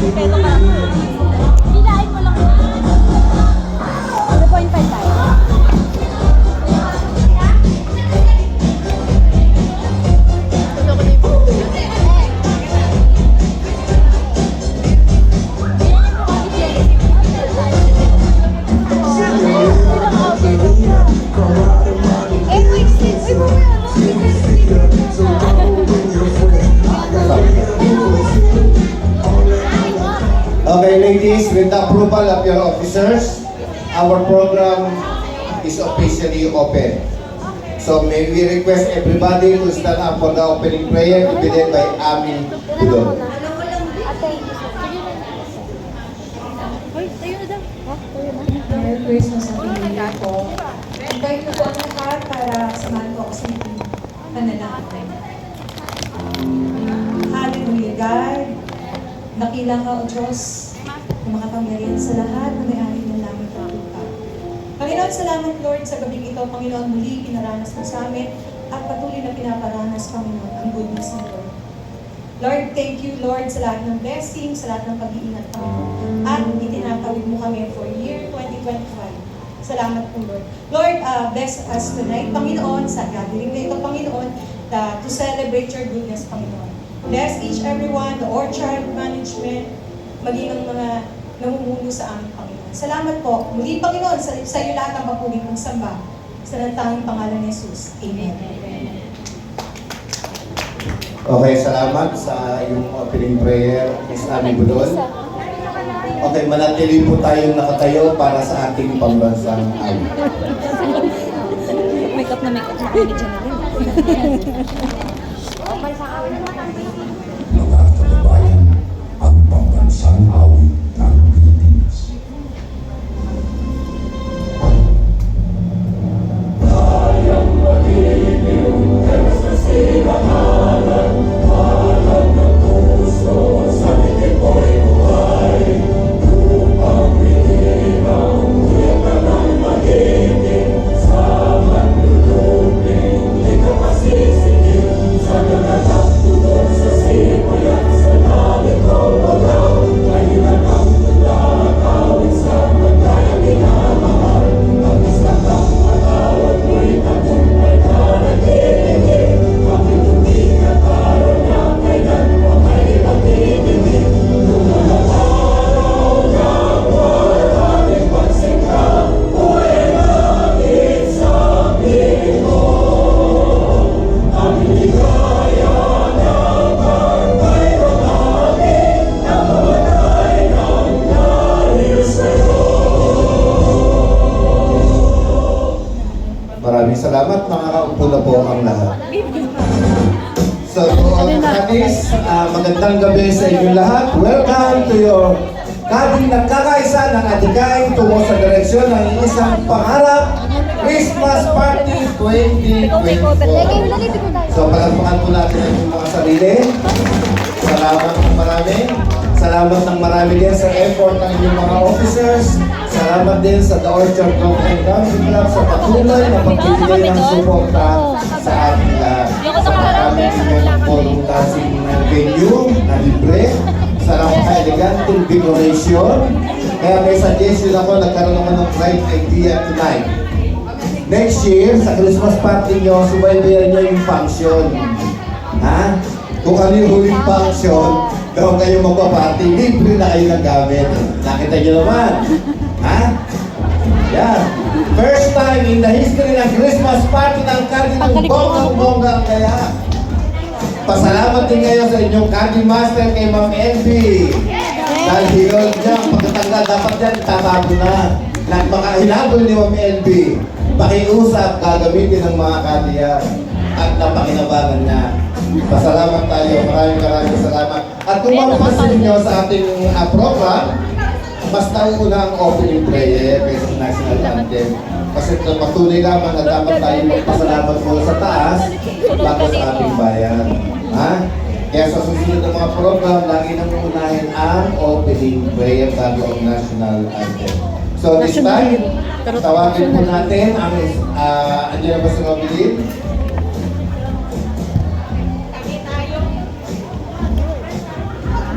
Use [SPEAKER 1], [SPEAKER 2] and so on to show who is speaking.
[SPEAKER 1] respeto ka. Hilahin mo lang. 0.5 tayo.
[SPEAKER 2] Okay, ladies, with the approval of your officers, our program is officially open. So may we request everybody to stand up for the opening prayer to be led by Ami Budol.
[SPEAKER 3] Merry Christmas sa pinili ko. Invite ko po ang lahat para samahan ko ako sa panalangin. Hallelujah, God. Dakila ka, O Diyos, na makapangyarihan sa lahat na may-ari ng langit at lupa. Panginoon, salamat, Lord, sa gabing ito. Panginoon, muli pinaranas mo sa amin at patuloy na pinaparanas, Panginoon, ang goodness ng Lord. Lord, thank you, Lord, sa lahat ng blessing, sa lahat ng pag-iingat, Panginoon. At itinatawid mo kami for year 2025. Salamat po, Lord. Lord, bless us tonight, Panginoon, sa gathering na ito, Panginoon, to celebrate your goodness, Panginoon. Bless each everyone, the orchard management, maging ang mga namumuno sa aming Panginoon. Salamat po. Muli, Panginoon, sa iyo lahat ang papuri kong samba. Sa nagtanging pangalan ni Jesus. Amen.
[SPEAKER 2] Okay, salamat sa iyong opening prayer, Miss Ami Budol. Okay, manatili po tayong nakatayo para sa ating pambansang awit.
[SPEAKER 1] Makeup na makeup na kami dyan na rin.
[SPEAKER 4] Mga kababayan, ang pambansang awit ng Pilipinas. Tayang magiliw, sa silangalan, alam ng puso, sa titipoy buhay. Lupang pinirang, tuyang ka ng magiging, sa manluluping, di ka masisigil, sa nagalang tulog sa simoy at sa langit o wagaw. Ngayon ang tulakawin sa magayang inamahal, ang isang ang matawag mo'y tagumpay ka nagiging. Bakit hindi ka taro niya kailan mo may pagtitigil? Lumalang araw ng warating pagsingka, buhay langit sa piling mo. Ang ligaya ng pagbayro namin, ang mamatay ng dahil sa'yo.
[SPEAKER 2] Maraming salamat, makakaupo na po ang lahat. So, Kadis, magandang gabi sa inyong lahat. Welcome to your kabing nagkakaisa ng adhikain tungo sa direksyon ng isang pangarap, Christmas Party 2024. So, palagpakan po natin ang mga sarili. Salamat ng marami. Salamat ng marami din sa effort ng inyong mga officers. Salamat din sa The Orchard Golf and Country Club sa patuloy na pagbibigay ng suporta sa ating lahat. Sa marami inyong voluntasing venue na libre. Sa napaka-eleganteng decoration. Kaya may suggestion ako, nagkaroon naman ng bright idea tonight. Next year, sa Christmas party nyo, subaybayan nyo yung function. Ha? Kung ano yung huling function, kung kayo magpa-party, libre na kayo ng gamit. Nakita nyo naman. Ha? Yan. First time in the history ng Christmas party ng Cardinal bonggang-bonggang kaya. Pasalamat din kayo sa inyong Candy Master kay Ma'am Envy. Dahil hilol niya, pagkatanggal dapat yan, tatago na. Nagpakahinabol ni Ma'am Envy. Pakiusap, gagamitin ng mga kadiyan. At napakinabangan niya. Pasalamat tayo. Maraming salamat. At kung mapapansin niyo sa ating program, mas nauuna ang opening prayer kaysa national anthem. Kasi patuloy naman na dapat tayo magpasalamat mula sa taas bago sa ating bayan. Ha? Kaya sa susunod ng mga program, lagi nang uunahin ang opening prayer bago ang national anthem. So this time, tawagin po natin ang, andyan na ba sa nominee?